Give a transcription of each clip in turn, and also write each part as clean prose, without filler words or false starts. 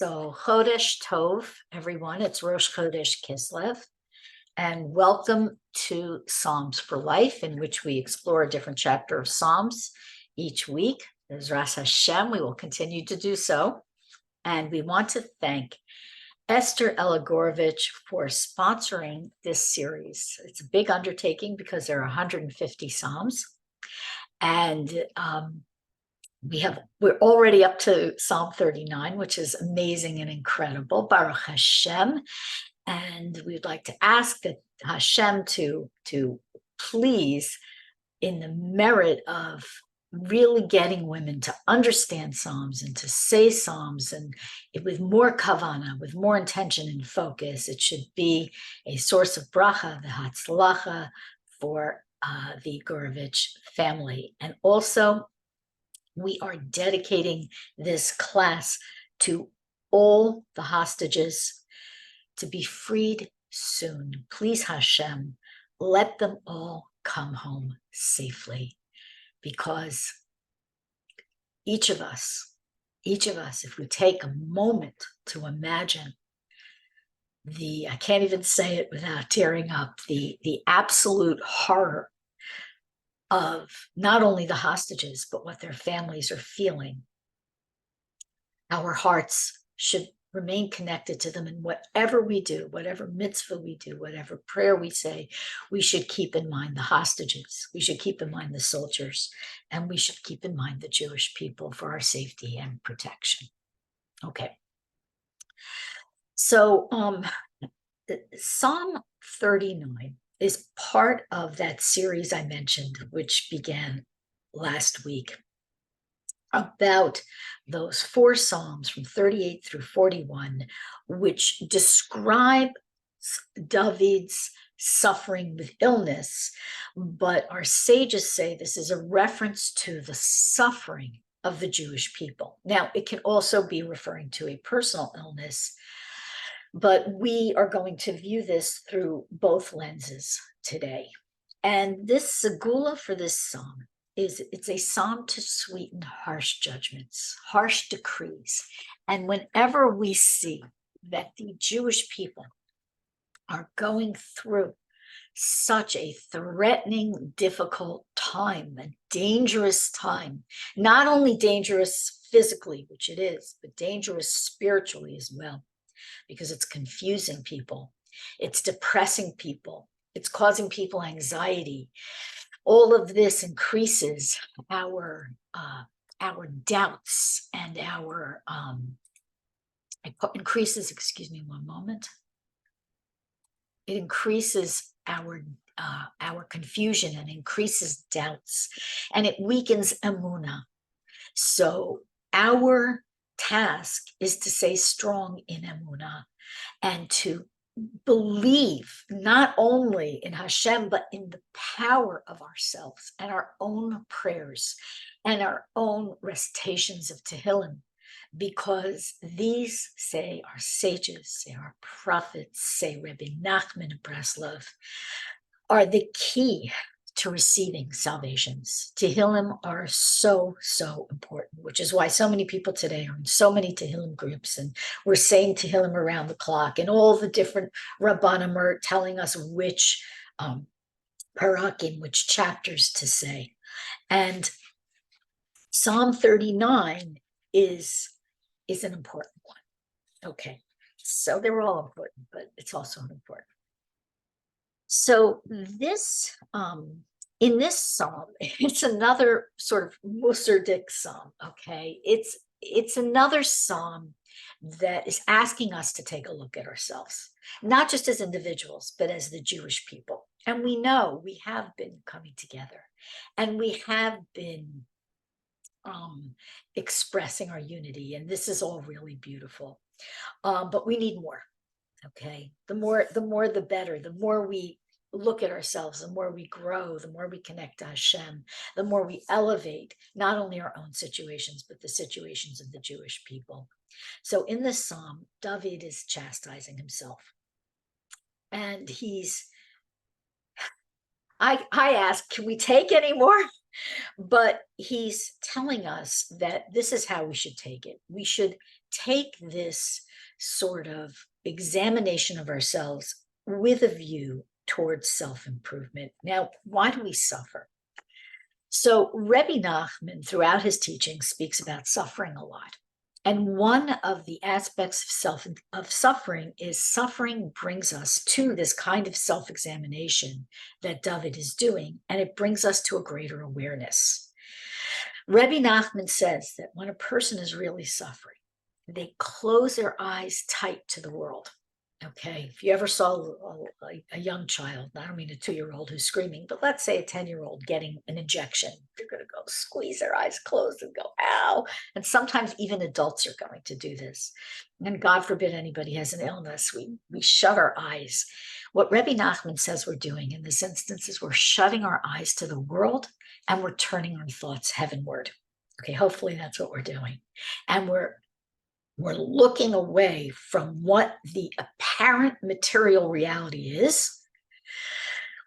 So Chodesh Tov, everyone. It's Rosh Chodesh Kislev, and welcome to Psalms for Life, in which we explore a different chapter of Psalms each week. Bezras Hashem, we will continue to do so. And we want to thank Esther Elagorovich for sponsoring this series. It's a big undertaking because there are 150 Psalms. And we're already up to Psalm 39, which is amazing and incredible, Baruch Hashem. And we'd like to ask that Hashem to please, in the merit of really getting women to understand Psalms and to say Psalms, and with more kavana, with more intention and focus, it should be a source of bracha, the hatzlacha, for the Gorovich family. And also, we are dedicating this class to all the hostages to be freed soon. Please, Hashem, let them all come home safely, because each of us, if we take a moment to imagine I can't even say it without tearing up, the absolute horror of not only the hostages, but what their families are feeling. Our hearts should remain connected to them, and whatever we do, whatever mitzvah we do, whatever prayer we say, we should keep in mind the hostages, we should keep in mind the soldiers, and we should keep in mind the Jewish people for our safety and protection. Okay. So Psalm 39 is part of that series I mentioned, which began last week, about those 4 Psalms from 38 through 41, which describe David's suffering with illness. But our sages say this is a reference to the suffering of the Jewish people. Now, it can also be referring to a personal illness, but we are going to view this through both lenses today. And this segula for this psalm it's a psalm to sweeten harsh judgments, harsh decrees. And whenever we see that the Jewish people are going through such a threatening, difficult time, a dangerous time, not only dangerous physically, which it is, but dangerous spiritually as well, because it's confusing people, it's depressing people, it's causing people anxiety. All of this increases our doubts and excuse me one moment. It increases our confusion and increases doubts, and it weakens emunah. So our task is to stay strong in emunah and to believe not only in Hashem, but in the power of ourselves and our own prayers and our own recitations of Tehillim, because these, say our sages, say our prophets, say Rabbi Nachman of Breslov, are the key to receiving salvations. Tehillim are so, so important, which is why so many people today are in so many Tehillim groups, and we're saying Tehillim around the clock, and all the different Rabbanim are telling us which parakim, which chapters to say. And Psalm 39 is an important one. Okay, so they were all important, but it's also important. So this, in this psalm, it's another sort of Mussardic psalm, okay? It's another psalm that is asking us to take a look at ourselves, not just as individuals, but as the Jewish people. And we know we have been coming together, and we have been expressing our unity, and this is all really beautiful. But we need more, okay? The more the better. The more we look at ourselves, the more we grow, the more we connect to Hashem, the more we elevate not only our own situations, but the situations of the Jewish people. So in this psalm, David is chastising himself. And I ask, can we take any more? But he's telling us that this is how we should take it. We should take this sort of examination of ourselves with a view towards self-improvement. Now, why do we suffer? So Rebbe Nachman, throughout his teaching, speaks about suffering a lot. And one of the aspects of suffering is suffering brings us to this kind of self-examination that David is doing, and it brings us to a greater awareness. Rebbe Nachman says that when a person is really suffering, they close their eyes tight to the world. Okay, if you ever saw a young child, I don't mean a 2-year-old who's screaming, but let's say a 10-year-old getting an injection, they're going to go squeeze their eyes closed and go, ow. And sometimes even adults are going to do this. And God forbid anybody has an illness, we shut our eyes. What Rebbe Nachman says we're doing in this instance is we're shutting our eyes to the world and we're turning our thoughts heavenward. Okay, hopefully that's what we're doing. And we're looking away from what the apparent material reality is,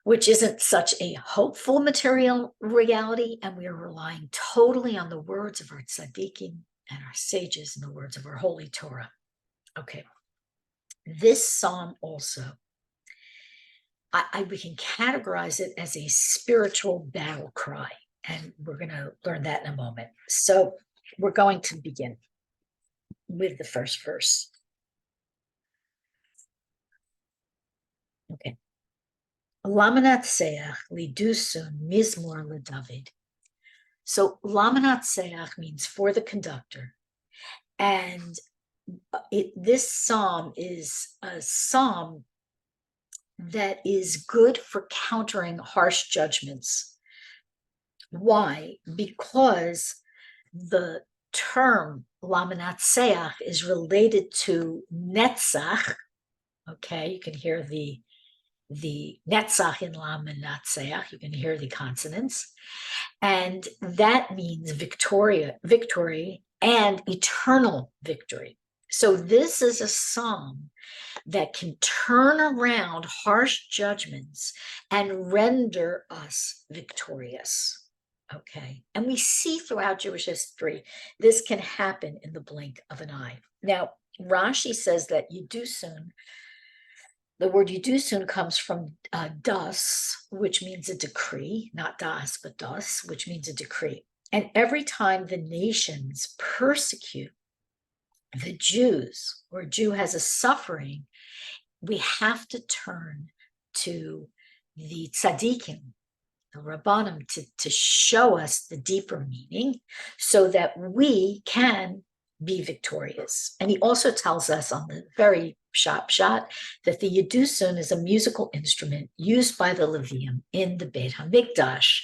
which isn't such a hopeful material reality, and we are relying totally on the words of our tzaddikim and our sages and the words of our holy Torah. Okay, this psalm also, we can categorize it as a spiritual battle cry, and we're going to learn that in a moment. So we're going to begin with the first verse. Okay. Lamanatseach lidusun mizmor leDavid. So Lamanatseach means for the conductor. And this psalm is a psalm that is good for countering harsh judgments. Why? Because the term Lamanatseach is related to Netzach. Okay, you can hear the Netzach in Lamanatseach, you can hear the consonants. And that means victory, and eternal victory. So this is a psalm that can turn around harsh judgments and render us victorious. Okay, and we see throughout Jewish history, this can happen in the blink of an eye. Now, Rashi says that Yudusun, the word Yudusun comes from das, which means a decree, not das, but das, which means a decree. And every time the nations persecute the Jews, or a Jew has a suffering, we have to turn to the tzaddikim, the Rabbanim, to show us the deeper meaning so that we can be victorious. And he also tells us on the very shot that the Yedusun is a musical instrument used by the Levium in the Beit HaMikdash.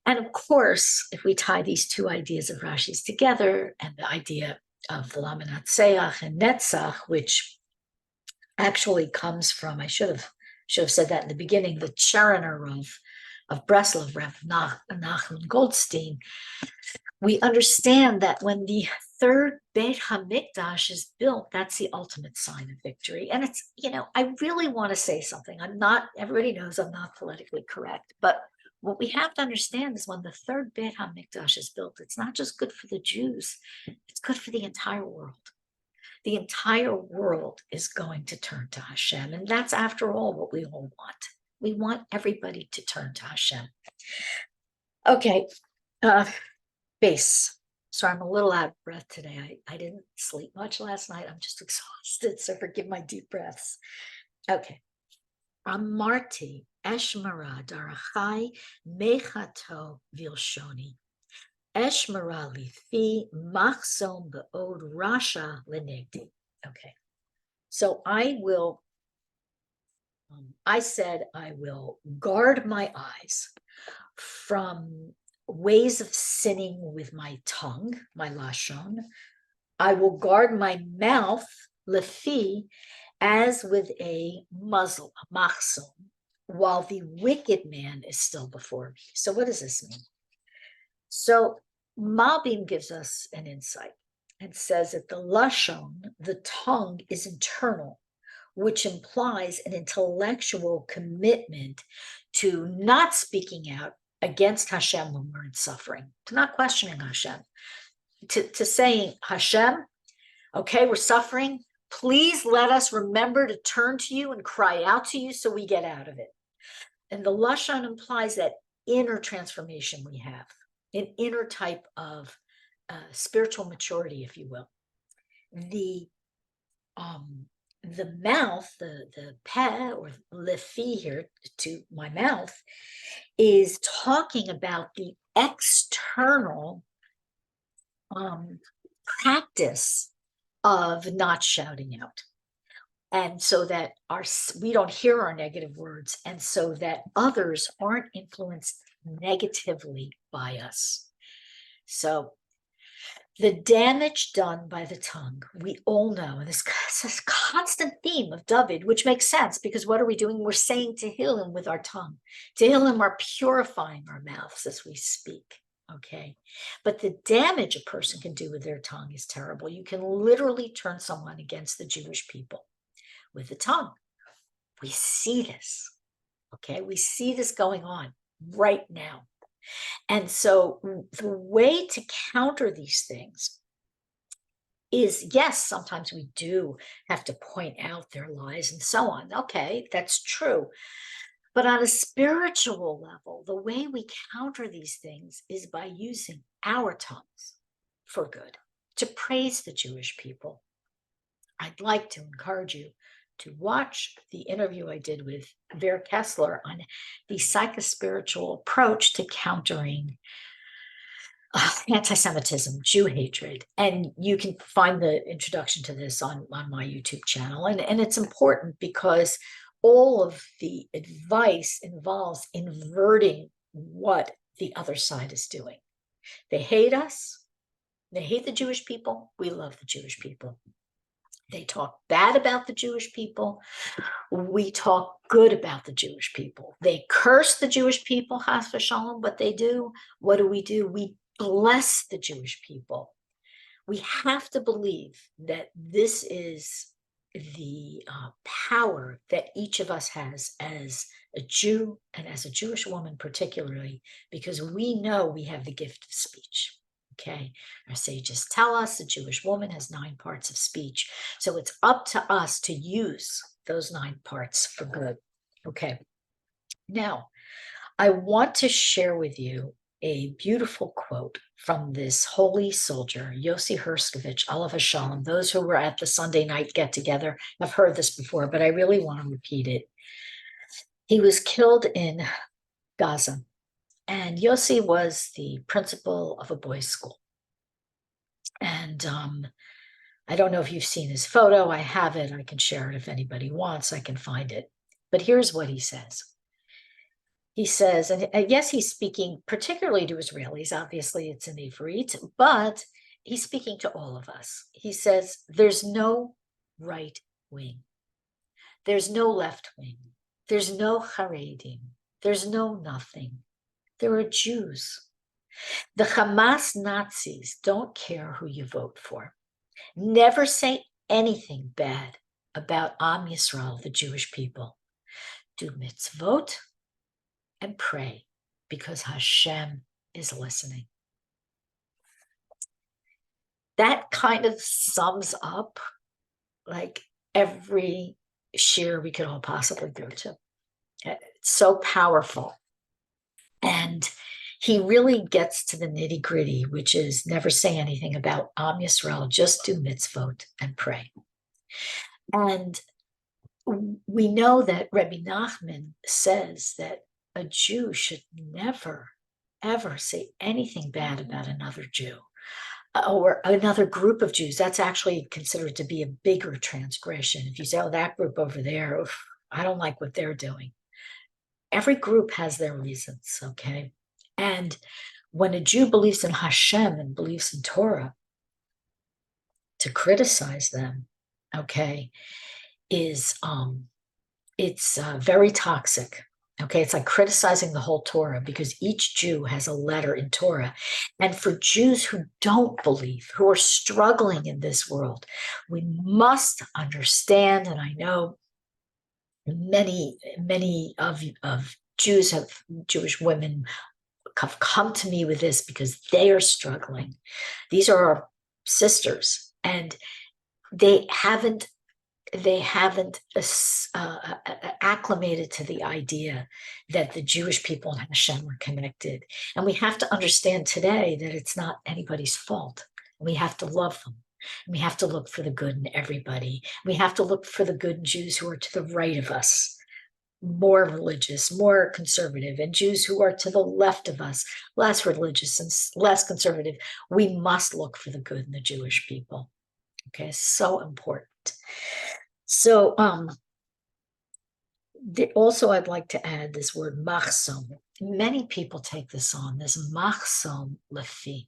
And of course, if we tie these two ideas of Rashi's together and the idea of the Lamanatseach and Netzach, which actually comes from, I should have said that in the beginning, the Chariner of Breslov, Rav Nachman Goldstein, we understand that when the third Beit HaMikdash is built, that's the ultimate sign of victory. And it's, I really want to say something. Everybody knows I'm not politically correct, but what we have to understand is when the third Beit HaMikdash is built, it's not just good for the Jews, it's good for the entire world. The entire world is going to turn to Hashem. And that's, after all, what we all want. We want everybody to turn to Hashem. Okay, base. So I'm a little out of breath today. I didn't sleep much last night. I'm just exhausted, so forgive my deep breaths. Okay. Amarti eshmara darachai mechato vilshoni. Eshmara lifi machzom be'od rasha lenegdi. Okay. So I said I will guard my eyes from ways of sinning with my tongue, my lashon. I will guard my mouth, lefi, as with a muzzle, a machzon, while the wicked man is still before me. So what does this mean? So Malbim gives us an insight and says that the lashon, the tongue, is internal, which implies an intellectual commitment to not speaking out against Hashem when we're in suffering, to not questioning Hashem, to saying, Hashem, okay, we're suffering. Please let us remember to turn to you and cry out to you so we get out of it. And the Lashon implies that inner transformation we have, an inner type of spiritual maturity, if you will. The mouth, the peh or lefi here, to my mouth, is talking about the external practice of not shouting out. And so that we don't hear our negative words, and so that others aren't influenced negatively by us. So the damage done by the tongue, we all know, and this constant theme of David, which makes sense, because what are we doing? We're saying Tehillim with our tongue. Tehillim are purifying our mouths as we speak, okay? But the damage a person can do with their tongue is terrible. You can literally turn someone against the Jewish people with the tongue. We see this, okay? We see this going on right now. And so the way to counter these things is, yes, sometimes we do have to point out their lies and so on. Okay, that's true. But on a spiritual level, the way we counter these things is by using our tongues for good, to praise the Jewish people. I'd like to encourage you to watch the interview I did with Vera Kessler on the psychospiritual approach to countering anti-Semitism, Jew-hatred. And you can find the introduction to this on my YouTube channel. And it's important because all of the advice involves inverting what the other side is doing. They hate us. They hate the Jewish people. We love the Jewish people. They talk bad about the Jewish people. We talk good about the Jewish people. They curse the Jewish people, chas v'shalom, but they do. What do? We bless the Jewish people. We have to believe that this is the power that each of us has as a Jew and as a Jewish woman particularly, because we know we have the gift of speech. Okay, our sages tell us a Jewish woman has 9 parts of speech. So it's up to us to use those 9 parts for good. Okay, now I want to share with you a beautiful quote from this holy soldier, Yossi Herskovich, Alav Hashalom. Those who were at the Sunday night get together have heard this before, but I really want to repeat it. He was killed in Gaza. And Yossi was the principal of a boys' school. And I don't know if you've seen his photo. I have it. I can share it if anybody wants. I can find it. But here's what he says. He says, and yes, he's speaking particularly to Israelis. Obviously, it's in Ivrit, but he's speaking to all of us. He says, there's no right wing. There's no left wing. There's no Haredim. There's no nothing. There are Jews. The Hamas Nazis don't care who you vote for. Never say anything bad about Am Yisrael, the Jewish people. Do mitzvot and pray, because Hashem is listening. That kind of sums up like every shir we could all possibly go to. It's so powerful. And he really gets to the nitty gritty, which is never say anything about Am Yisrael, just do mitzvot and pray. And we know that Rabbi Nachman says that a Jew should never, ever say anything bad about another Jew or another group of Jews. That's actually considered to be a bigger transgression. If you say, oh, that group over there, oof, I don't like what they're doing. Every group has their reasons, okay? And when a Jew believes in Hashem and believes in Torah, to criticize them, okay, is it's very toxic. Okay, it's like criticizing the whole Torah, because each Jew has a letter in Torah. And for Jews who don't believe, who are struggling in this world, we must understand, and I know many of Jewish women have come to me with this because they are struggling. These are our sisters, and they haven't acclimated to the idea that the Jewish people and Hashem are connected. And we have to understand today that it's not anybody's fault. We have to love them. We have to look for the good in everybody. We have to look for the good in Jews who are to the right of us, more religious, more conservative, and Jews who are to the left of us, less religious and less conservative. We must look for the good in the Jewish people. Okay, so important. So also I'd like to add this word machsom. Many people take this on, this machsom lefi.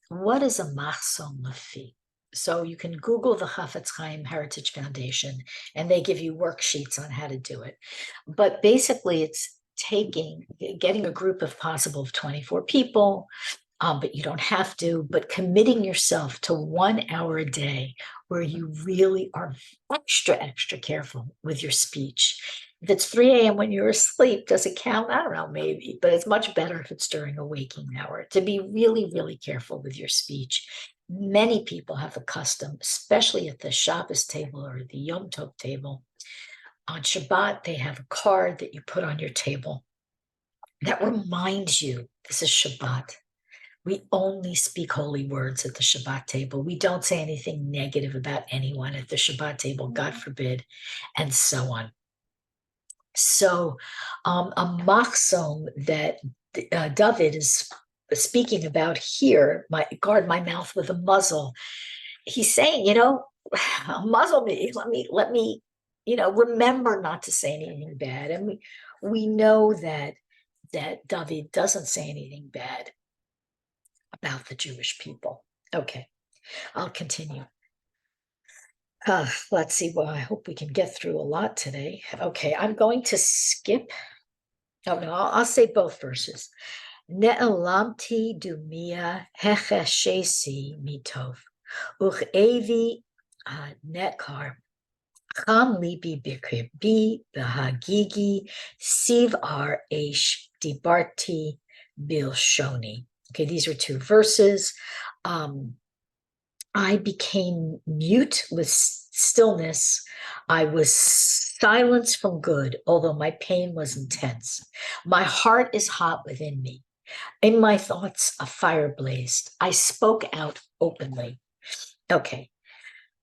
What is a machsom lefi? So you can Google the Chafetz Chaim Heritage Foundation, and they give you worksheets on how to do it. But basically it's getting a group of possible of 24 people, but you don't have to, but committing yourself to 1 hour a day where you really are extra careful with your speech. If it's 3 a.m. when you're asleep, does it count? I don't know, maybe, but it's much better if it's during a waking hour, to be really careful with your speech. Many people have a custom, especially at the Shabbos table or the Yom Tov table. On Shabbat, they have a card that you put on your table that reminds you this is Shabbat. We only speak holy words at the Shabbat table. We don't say anything negative about anyone at the Shabbat table, God forbid, and so on. So a machzom that David is speaking about here, guard my mouth with a muzzle. He's saying, muzzle me, let me, remember not to say anything bad. And we know that David doesn't say anything bad about the Jewish people. Okay, I'll continue. Let's see. Well, I hope we can get through a lot today. Okay, I'm going to skip. Oh, no, I'll say both verses. Ne'elamti dumia hecheshesi mitov uchevi nekar cham libi bikirbi behagigi siv ar esh dibarti bilshoni. Okay, these are 2 verses. I became mute with stillness. I was silenced from good, although my pain was intense. My heart is hot within me. In my thoughts, a fire blazed. I spoke out openly. Okay.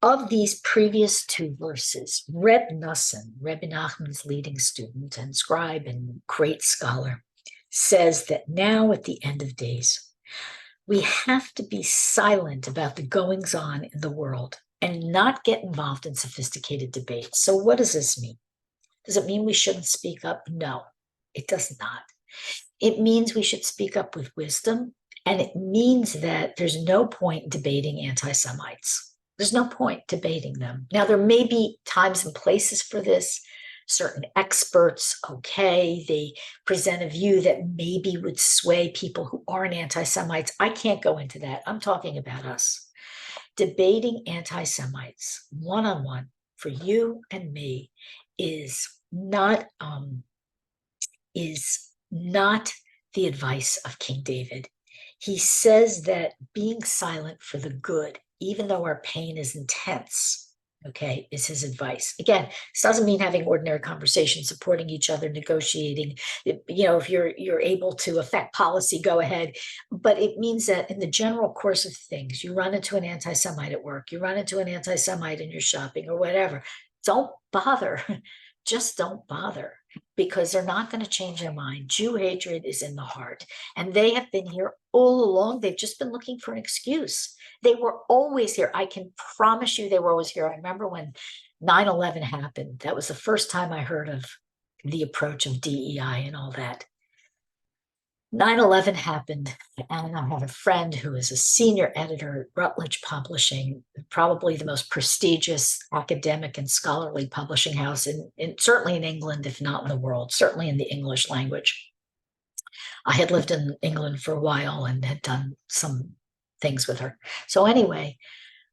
Of these previous 2 verses, Reb Nosson, Rebbe Nachman's leading student and scribe and great scholar, says that now at the end of days, we have to be silent about the goings on in the world and not get involved in sophisticated debates. So what does this mean? Does it mean we shouldn't speak up? No, it does not. It means we should speak up with wisdom, and it means that there's no point debating anti-Semites. There's no point debating them. Now, there may be times and places for this. Certain experts, okay, they present a view that maybe would sway people who aren't anti-Semites. I can't go into that. I'm talking about us. Debating anti-Semites one-on-one for you and me is not the advice of King David. He says that being silent for the good, even though our pain is intense, okay, is his advice. Again, this doesn't mean having ordinary conversations, supporting each other, negotiating. If you're able to affect policy, go ahead. But it means that in the general course of things, you run into an anti-Semite at work, you run into an anti-Semite in your shopping or whatever. Don't bother. Just don't bother, because they're not going to change their mind. Jew-hatred is in the heart, and they have been here all along. They've just been looking for an excuse. They were always here. I can promise you they were always here. I remember when 9/11 happened. That was the first time I heard of the approach of DEI and all that. 9/11 happened, and I had a friend who is a senior editor at Routledge Publishing, probably the most prestigious academic and scholarly publishing house certainly in England, if not in the world, certainly in the English language. I had lived in England for a while and had done some things with her. So anyway,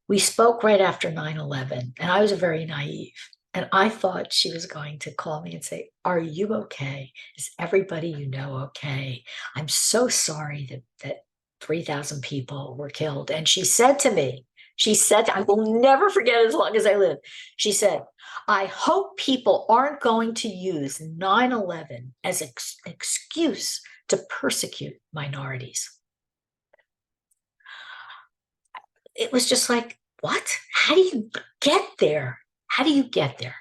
we spoke right after 9/11, and I was very naive. And I thought she was going to call me and say, "Are you okay? Is everybody you know okay? I'm so sorry that 3,000 people were killed." And she said to me, I will never forget as long as I live. She said, "I hope people aren't going to use 9/11 as an excuse to persecute minorities." It was just like, what? How do you get there? How do you get there?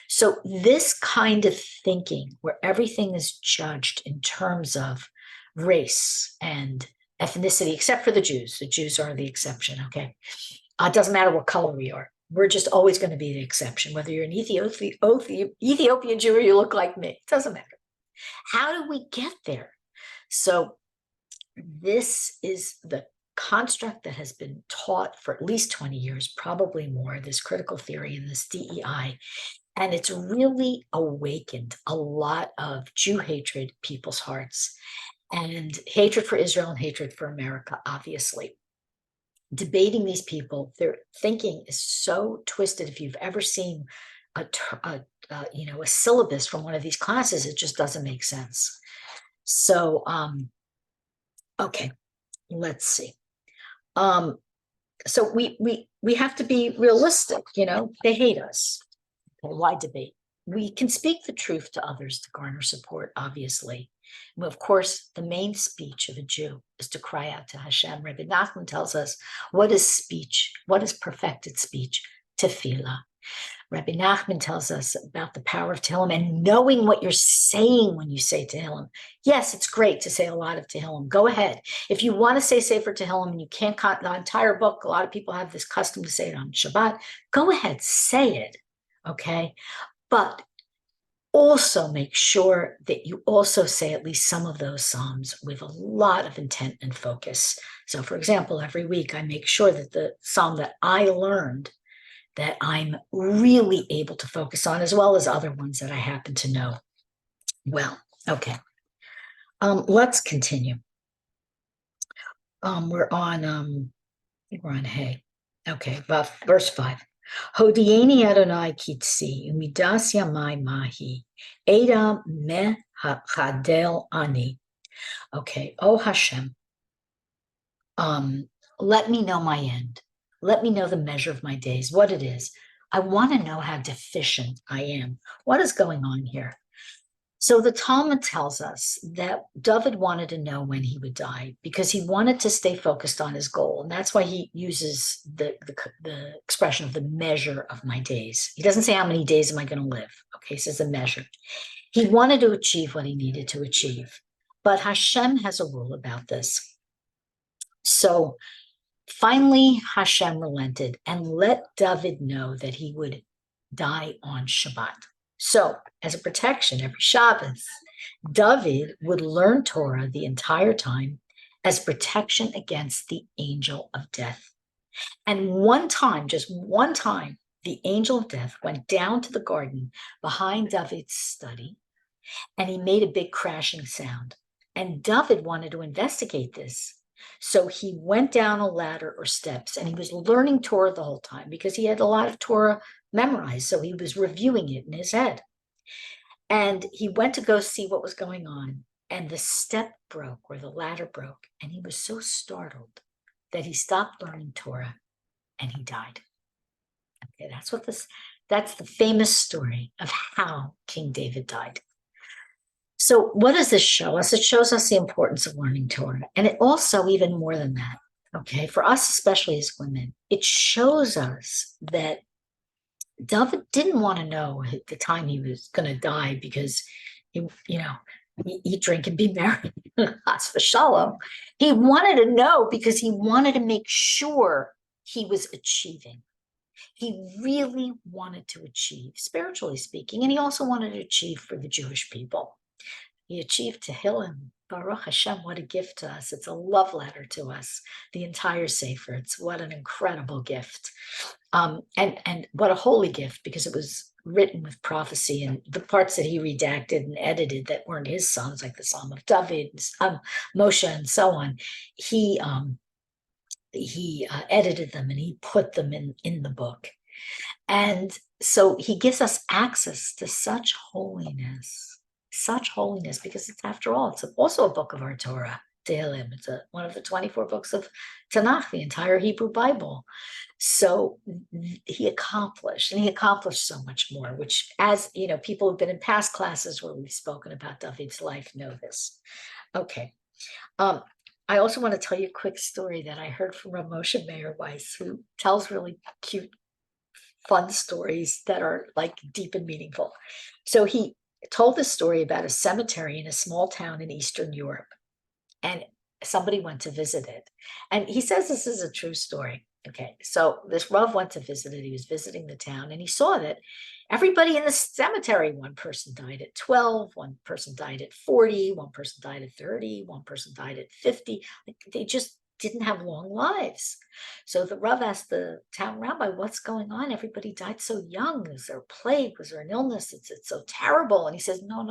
So this kind of thinking where everything is judged in terms of race and ethnicity, except for the Jews. The Jews are the exception, okay? It doesn't matter what color we are. We're just always going to be the exception, whether you're an Ethiopian Jew or you look like me. It doesn't matter. How do we get there? So this is the construct that has been taught for at least 20 years, probably more, this critical theory and this DEI. And it's really awakened a lot of Jew hatred, people's hearts, and hatred for Israel and hatred for America, obviously. Debating these people, their thinking is so twisted. If you've ever seen a syllabus from one of these classes, it just doesn't make sense. So, okay, let's see. So we have to be realistic, they hate us. Okay, why debate? We can speak the truth to others to garner support, obviously. Well, of course, the main speech of a Jew is to cry out to Hashem. Rabbi Nachman tells us, what is speech? What is perfected speech? Tefillah. Rabbi Nachman tells us about the power of Tehillim and knowing what you're saying when you say Tehillim. Yes, it's great to say a lot of Tehillim. Go ahead. If you want to say Sefer Tehillim and you can't cut the entire book, a lot of people have this custom to say it on Shabbat. Go ahead, say it, okay? But also make sure that you also say at least some of those Psalms with a lot of intent and focus. So, for example, every week I make sure that the Psalm that I learned that I'm really able to focus on, as well as other ones that I happen to know well. Okay. Let's continue. We're on Hey. Okay, well, verse 5. Hodieni Adonai kitsi umidas yamai mahi Eda me hadel ani. Okay, oh Hashem, let me know my end. Let me know the measure of my days, what it is. I want to know how deficient I am. What is going on here? So the Talmud tells us that David wanted to know when he would die because he wanted to stay focused on his goal. And that's why he uses the expression of the measure of my days. He doesn't say how many days am I going to live. Okay, he says the measure. He wanted to achieve what he needed to achieve. But Hashem has a rule about this. So finally, Hashem relented and let David know that he would die on Shabbat. So, as a protection, every Shabbos, David would learn Torah the entire time as protection against the angel of death. And one time, just one time, the angel of death went down to the garden behind David's study, and he made a big crashing sound. And David wanted to investigate this. So he went down a ladder or steps, and he was learning Torah the whole time because he had a lot of Torah memorized. So he was reviewing it in his head. And he went to go see what was going on. And the step broke, or the ladder broke. And he was so startled that he stopped learning Torah and he died. Okay, that's the famous story of how King David died. So what does this show us? It shows us the importance of learning Torah. And it also, even more than that, okay, for us, especially as women, it shows us that David didn't want to know at the time he was going to die because, eat, drink, and be merry. Chas v'shalom. He wanted to know because he wanted to make sure he was achieving. He really wanted to achieve, spiritually speaking, and he also wanted to achieve for the Jewish people. He achieved Tehillim. Baruch Hashem, what a gift to us. It's a love letter to us, the entire Sefer. It's what an incredible gift. And what a holy gift, because it was written with prophecy, and the parts that he redacted and edited that weren't his Psalms, like the Psalm of David, Moshe, and so on, he edited them and he put them in the book. And so he gives us access to such holiness, because it's, after all, it's also a book of our Torah, Tehillim. It's one of the 24 books of Tanakh, the entire Hebrew Bible. So he accomplished so much more, which, as you know, people who've been in past classes where we've spoken about David's life know this. Okay. I also want to tell you a quick story that I heard from Rav Moshe Meir Weiss, who tells really cute, fun stories that are like deep and meaningful. So he told this story about a cemetery in a small town in Eastern Europe, and somebody went to visit it. And he says this is a true story. Okay, so this Rav went to visit it. He was visiting the town, and he saw that everybody in the cemetery, one person died at 12, one person died at 40, one person died at 30, one person died at 50. Like, they just didn't have long lives. So the Rav asked the town rabbi, what's going on? Everybody died so young. Is there a plague? Was there an illness? It's so terrible. And he says, no.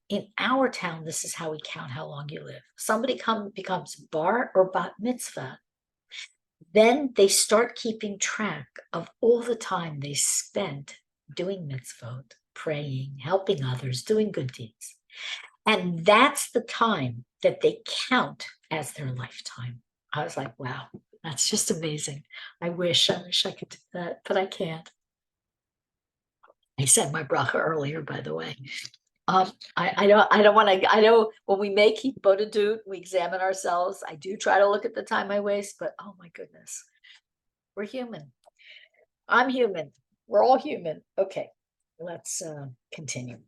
In our town, this is how we count how long you live. Somebody becomes bar or bat mitzvah, then they start keeping track of all the time they spent doing mitzvot, praying, helping others, doing good deeds. And that's the time that they count as their lifetime. I was like, wow, that's just amazing. I wish I could do that, but I can't. I said my bracha earlier, by the way. I don't want to. I know when we make bodedut, we examine ourselves. I do try to look at the time I waste, but oh my goodness, we're human. I'm human. We're all human. Okay, let's continue.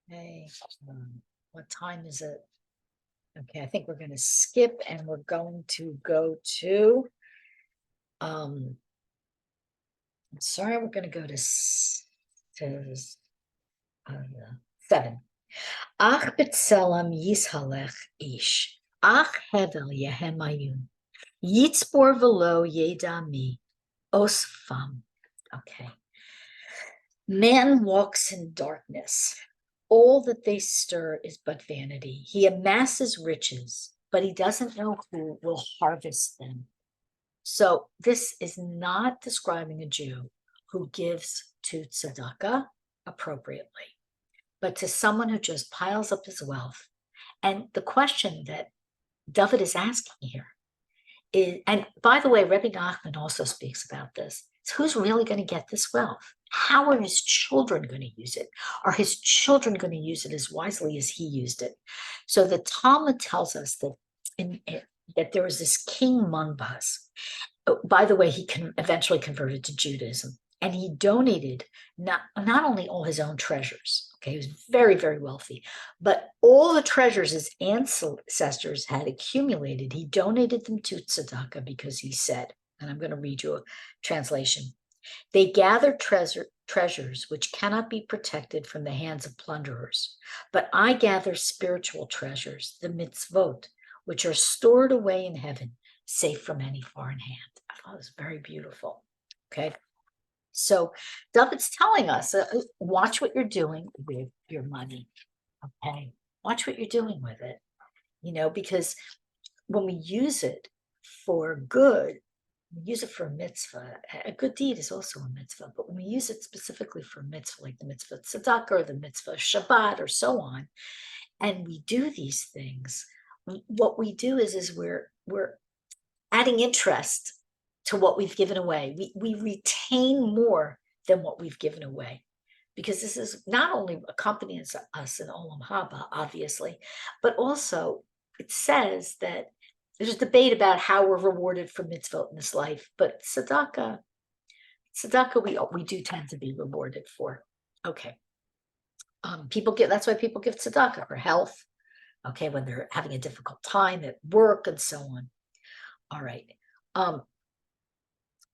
Hey, what time is it? Okay, I think we're going to skip, and we're going to go to. I'm sorry, we're going to go to 7. Ach b'tzelem yishalech ish, ach hevel yehem ayun, yitzbor velo yeda mi, osfam. Okay. Man walks in darkness. All that they stir is but vanity. He amasses riches, but he doesn't know who will harvest them. So this is not describing a Jew who gives to tzedakah appropriately, but to someone who just piles up his wealth. And the question that David is asking here is, and by the way, Rebbe Nachman also speaks about this, is who's really going to get this wealth? How are his children going to use it? Are his children going to use it as wisely as he used it? So the Talmud tells us that that there was this king Munbaz. By the way, he eventually converted to Judaism, and he donated not only all his own treasures. Okay, he was very, very wealthy, but all the treasures his ancestors had accumulated, he donated them to tzedakah, because he said, and I'm going to read you a translation, they gathered treasures which cannot be protected from the hands of plunderers, but I gather spiritual treasures, the mitzvot, which are stored away in heaven, safe from any foreign hand. I thought it was very beautiful. Okay. So David's telling us, watch what you're doing with your money. Okay. Watch what you're doing with it, because when we use it for good, we use it for a mitzvah. A good deed is also a mitzvah, but when we use it specifically for a mitzvah, like the mitzvah tzedakah or the mitzvah Shabbat or so on, and we do these things, what we do is we're adding interest to what we've given away. We retain more than what we've given away, because this is not only accompanying us in Olam Haba, obviously, but also it says that there's a debate about how we're rewarded for mitzvot in this life, but tzedakah we do tend to be rewarded for. Okay. That's why people give tzedakah for health. Okay, when they're having a difficult time at work and so on. All right.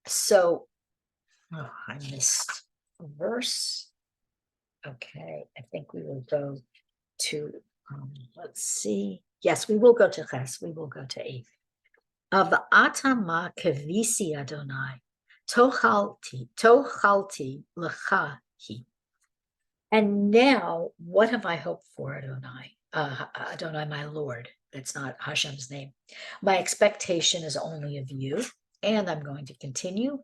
So I missed a verse. Okay, I think we will go to, let's see. Yes, we will go to Ches. We will go to 8. V'atama kavisi Adonai, tochalti lecha hi. And now, what have I hoped for, Adonai? Adonai, my Lord. That's not Hashem's name. My expectation is only of you. And I'm going to continue.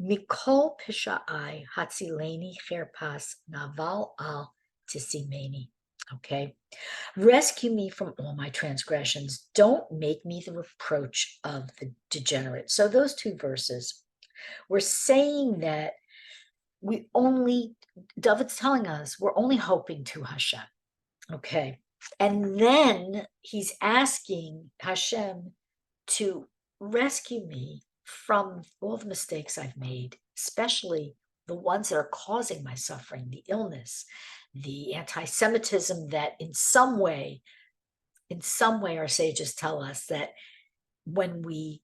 Mikol pisha'ai hatzileni cherpas naval al tisimeni. Okay. Rescue me from all my transgressions. Don't make me the reproach of the degenerate. So those two verses, we're saying that David's telling us we're only hoping to Hashem. Okay. And then he's asking Hashem to rescue me from all the mistakes I've made, especially the ones that are causing my suffering, the illness, the anti-Semitism that in some way our sages tell us that when we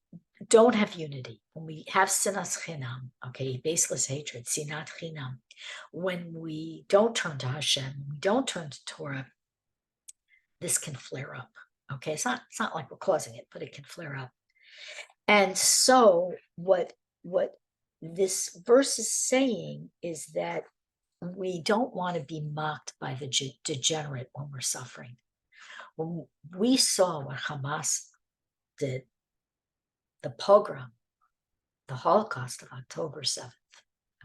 don't have unity, when we have sinas chinam, okay, baseless hatred, sinat chinam, when we don't turn to Hashem, we don't turn to Torah, this can flare up. Okay, it's not like we're causing it, but it can flare up. And so what this verse is saying is that we don't want to be mocked by the degenerate when we're suffering. When we saw what Hamas did, the pogrom, the Holocaust of October 7th,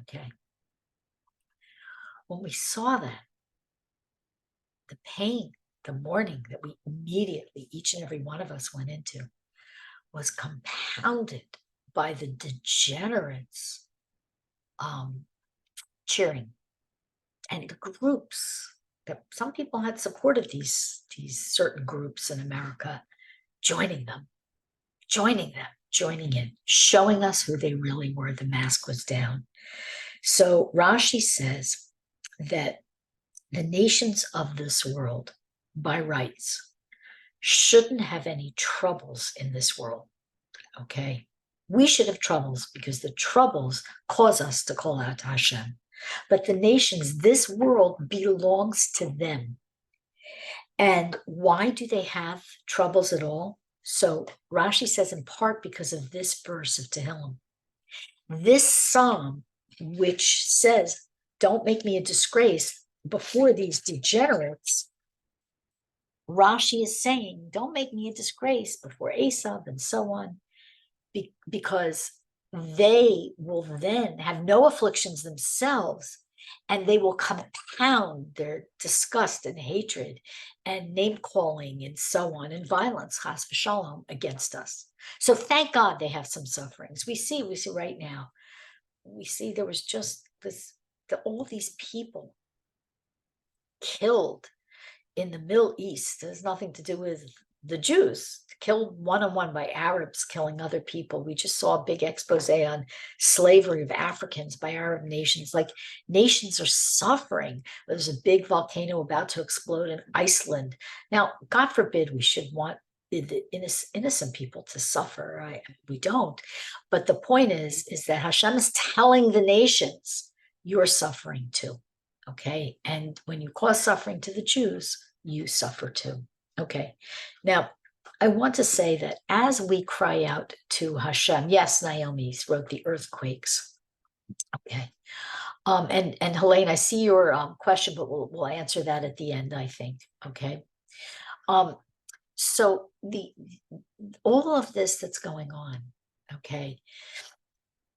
okay? When we saw that, the pain, the mourning that we immediately, each and every one of us went into, was compounded by the degenerates cheering, and the groups that some people had supported these certain groups in America, joining in, showing us who they really were. The mask was down. So Rashi says that the nations of this world, by rights, shouldn't have any troubles in this world, okay? We should have troubles because the troubles cause us to call out to Hashem. But the nations, this world belongs to them. And why do they have troubles at all? So Rashi says in part because of this verse of Tehillim. This psalm, which says, don't make me a disgrace before these degenerates, Rashi is saying, don't make me a disgrace before Esav and so on, because they will then have no afflictions themselves, and they will compound their disgust and hatred and name calling and so on, and violence, chas v'shalom, against us. So thank God they have some sufferings. We see right now, we see there was just all these people killed in the Middle East. It has nothing to do with the Jews, killed one-on-one by Arabs killing other people. We just saw a big expose on slavery of Africans by Arab nations. Like, nations are suffering. There's a big volcano about to explode in Iceland. Now, God forbid we should want the innocent people to suffer. We don't. But the point is that Hashem is telling the nations, you're suffering too. Okay. And when you cause suffering to the Jews, you suffer too. Okay. Now, I want to say that as we cry out to Hashem, yes, Naomi wrote the earthquakes. Okay. And Helene, I see your question, but we'll answer that at the end, I think. Okay. So all of this that's going on, okay,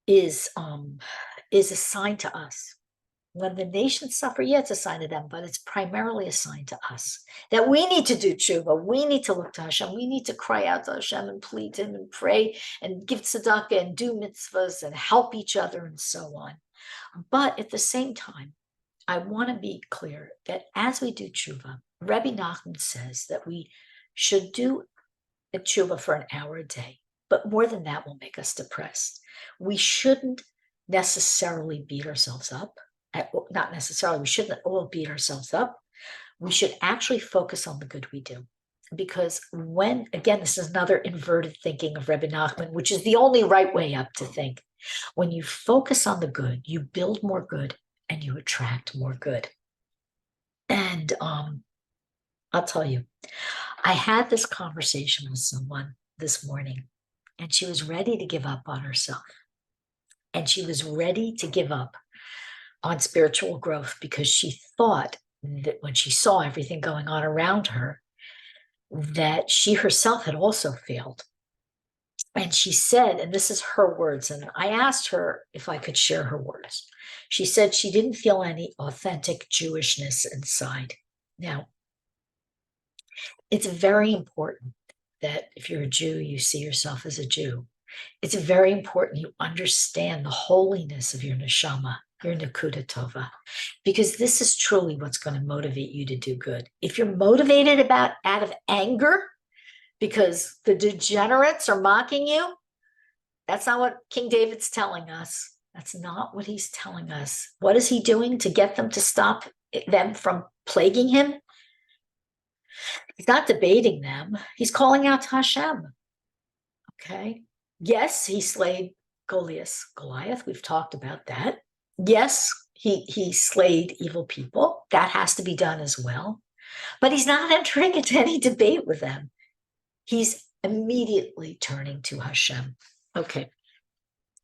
is a sign to us. When the nations suffer, yeah, it's a sign to them, but it's primarily a sign to us that we need to do tshuva. We need to look to Hashem. We need to cry out to Hashem and plead to Him and pray and give tzedakah and do mitzvahs and help each other and so on. But at the same time, I want to be clear that as we do tshuva, Rabbi Nachman says that we should do a tshuva for an hour a day, but more than that will make us depressed. We shouldn't necessarily beat ourselves up. Not necessarily, we shouldn't all beat ourselves up. We should actually focus on the good we do. Because again, this is another inverted thinking of Rebbe Nachman, which is the only right way up to think. When you focus on the good, you build more good and you attract more good. And I'll tell you, I had this conversation with someone this morning, and she was ready to give up on herself. And she was ready to give up on spiritual growth because she thought that when she saw everything going on around her, that she herself had also failed. And she said, and this is her words, and I asked her if I could share her words. She said she didn't feel any authentic Jewishness inside. Now, it's very important that if you're a Jew, you see yourself as a Jew. It's very important you understand the holiness of your neshama, your nakuda tova, because this is truly what's going to motivate you to do good. If you're motivated out of anger because the degenerates are mocking you, that's not what King David's telling us. That's not what he's telling us. What is he doing to get them to stop them from plaguing him? He's not debating them. He's calling out to Hashem. Okay. Yes, he slayed Goliath. We've talked about that. Yes, he slayed evil people. That has to be done as well. But he's not entering into any debate with them. He's immediately turning to Hashem. Okay.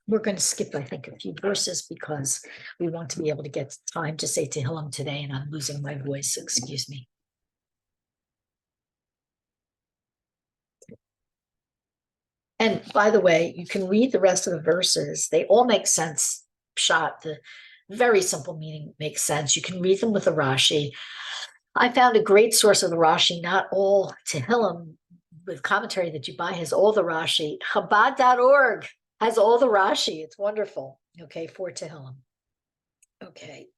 We're going to skip, I think, a few verses because we want to be able to get time to say Tehillim today, and I'm losing my voice. Excuse me. And by the way, you can read the rest of the verses. They all make sense. Pshat, the very simple meaning makes sense. You can read them with the Rashi. I found a great source of the Rashi. Not all Tehillim with commentary that you buy has all the Rashi. Chabad.org has all the Rashi. It's wonderful. Okay, for Tehillim. Okay,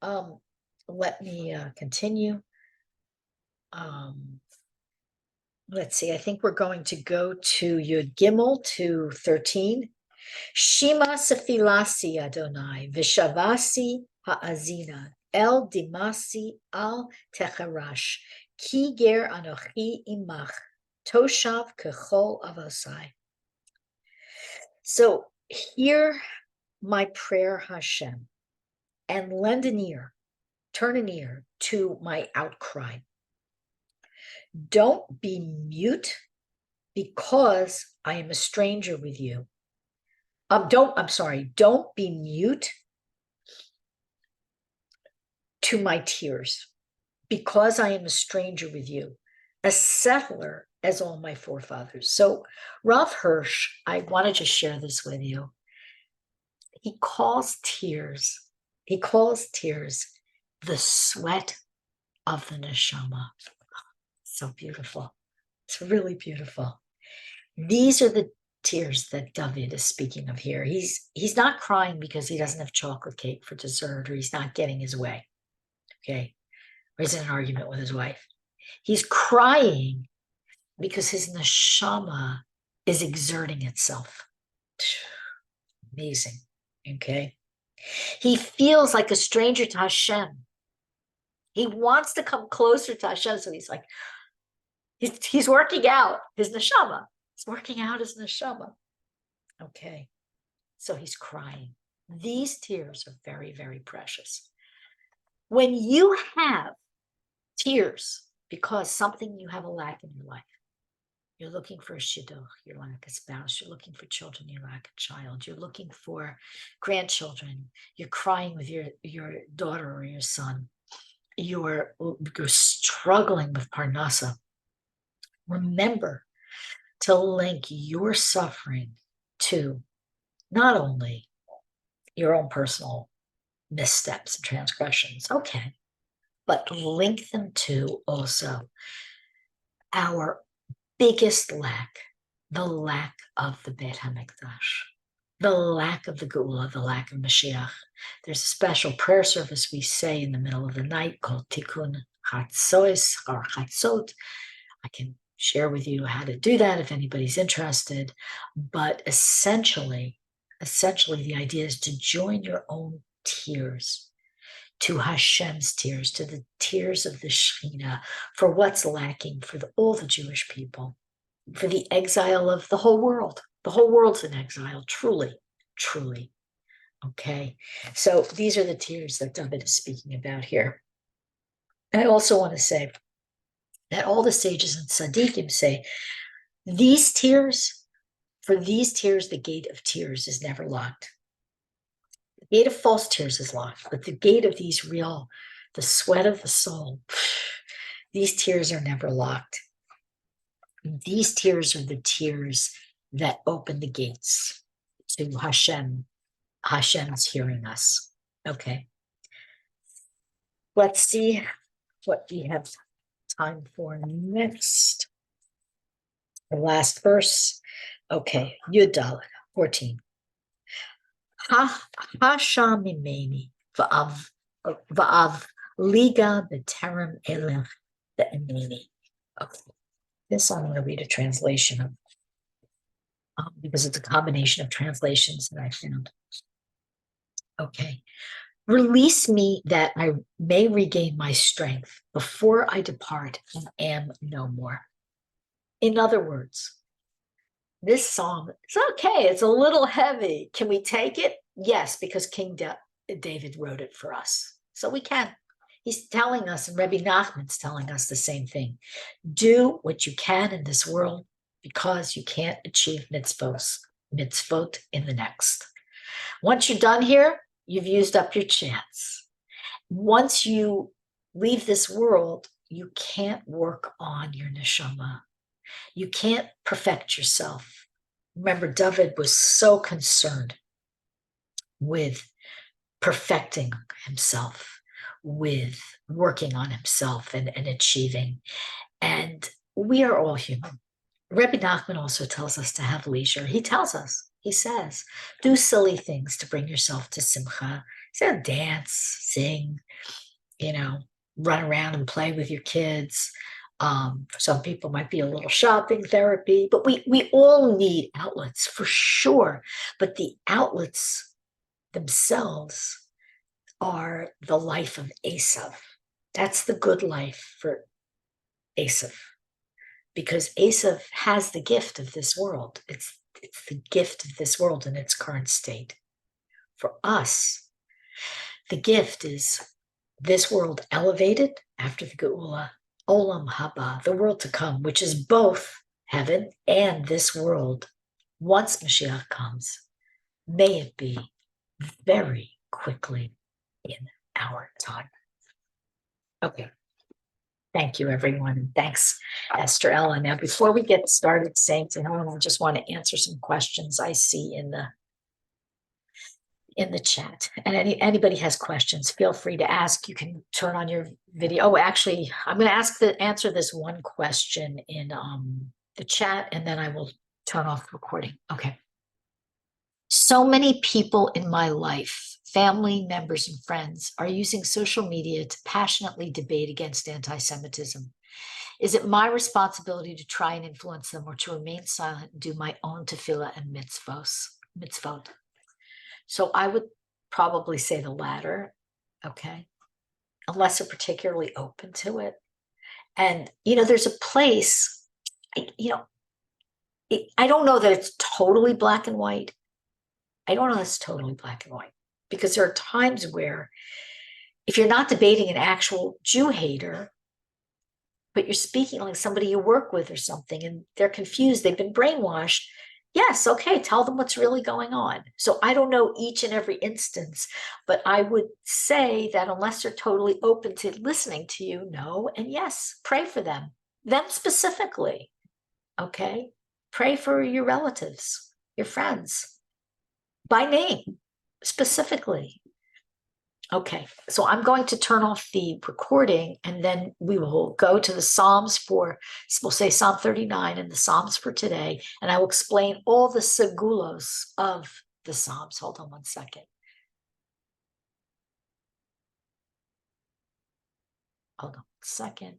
let me continue. Let's see, I think we're going to go to Yud Gimel to 13. Shima sefilasi Adonai, vishavasi ha'azina, el dimasi al techarash, ki ger anochi imach, toshav kechol avosai. So hear my prayer, Hashem, and lend an ear, turn an ear to my outcry. Don't be mute because I am a stranger with you. Don't be mute to my tears because I am a stranger with you, a settler as all my forefathers. So Rav Hirsch, I want to just share this with you. He calls tears the sweat of the neshama. So beautiful. It's really beautiful. These are the tears that David is speaking of here. He's not crying because he doesn't have chocolate cake for dessert, or he's not getting his way. Okay. Or he's in an argument with his wife. He's crying because his neshama is exerting itself. Amazing. Okay. He feels like a stranger to Hashem. He wants to come closer to Hashem. So he's like, he's working out his neshama. He's working out his neshama. Okay. So he's crying. These tears are very, very precious. When you have tears because something you have a lack in your life, you're looking for a shidduch, you lack a spouse, you're looking for children, you lack a child, you're looking for grandchildren, you're crying with your daughter or your son, you're struggling with parnasa. Remember to link your suffering to not only your own personal missteps and transgressions, okay, but link them to also our biggest lack, the lack of the Beit HaMikdash, the lack of the Geula, the lack of Mashiach. There's a special prayer service we say in the middle of the night called Tikkun Chatzos or Chatzot. I can share with you how to do that if anybody's interested. But essentially, the idea is to join your own tears to Hashem's tears, to the tears of the Shekhinah, for what's lacking for all the Jewish people, for the exile of the whole world. The whole world's in exile, truly, truly. Okay, so these are the tears that David is speaking about here. I also want to say that all the sages and tzaddikim say, these tears, for these tears, the gate of tears is never locked. The gate of false tears is locked, but the gate of these real, the sweat of the soul, these tears are never locked. These tears are the tears that open the gates to Hashem. Hashem's hearing us. Okay. Let's see what we have time for next. The last verse. Okay. Yud 14. Hasham mimeni va'av liga b'terem elech be'emeni. Okay. This I'm going to read a translation of because it's a combination of translations that I found. Okay. Release me that I may regain my strength before I depart and am no more. In other words, this psalm is okay. It's a little heavy. Can we take it? Yes, because King David wrote it for us. So we can. He's telling us, and Rebbe Nachman's telling us the same thing. Do what you can in this world because you can't achieve mitzvot in the next. Once you're done here, you've used up your chance. Once you leave this world, you can't work on your neshama. You can't perfect yourself. Remember, David was so concerned with perfecting himself, with working on himself and achieving. And we are all human. Rebbe Nachman also tells us to have leisure. He tells us, he says, do silly things to bring yourself to simcha. He said, dance, sing, run around and play with your kids. Some people might be a little shopping therapy, but we all need outlets for sure. But the outlets themselves are the life of Esav. That's the good life for Esav. Because Esav has the gift of this world. It's the gift of this world in its current state. For us, the gift is this world elevated after the Geula, Olam Haba, the world to come, which is both heaven and this world. Once Mashiach comes, may it be very quickly in our time. Okay. Thank you, everyone. And thanks, Esther Ella. Now, before we get started, Saints and Helen, I just want to answer some questions I see in the chat. And anybody has questions, feel free to ask. You can turn on your video. Oh, actually, I'm going to answer this one question in the chat, and then I will turn off the recording. Okay. So many people in my life, family members and friends, are using social media to passionately debate against anti-Semitism. Is it my responsibility to try and influence them or to remain silent and do my own tefillah and mitzvot? So I would probably say the latter, okay, unless they're particularly open to it. And, there's a place, I don't know that it's totally black and white. I don't know that's totally black and white, because there are times where if you're not debating an actual Jew hater, but you're speaking like somebody you work with or something, and they're confused, they've been brainwashed, yes, okay, tell them what's really going on. So I don't know each and every instance, but I would say that unless they're totally open to listening to you, no, and yes, pray for them specifically, okay? Pray for your relatives, your friends, by name, specifically. Okay, so I'm going to turn off the recording, and then we will go to the Psalms we'll say Psalm 39 and the Psalms for today, and I will explain all the segulos of the Psalms. Hold on one second. Hold on a second.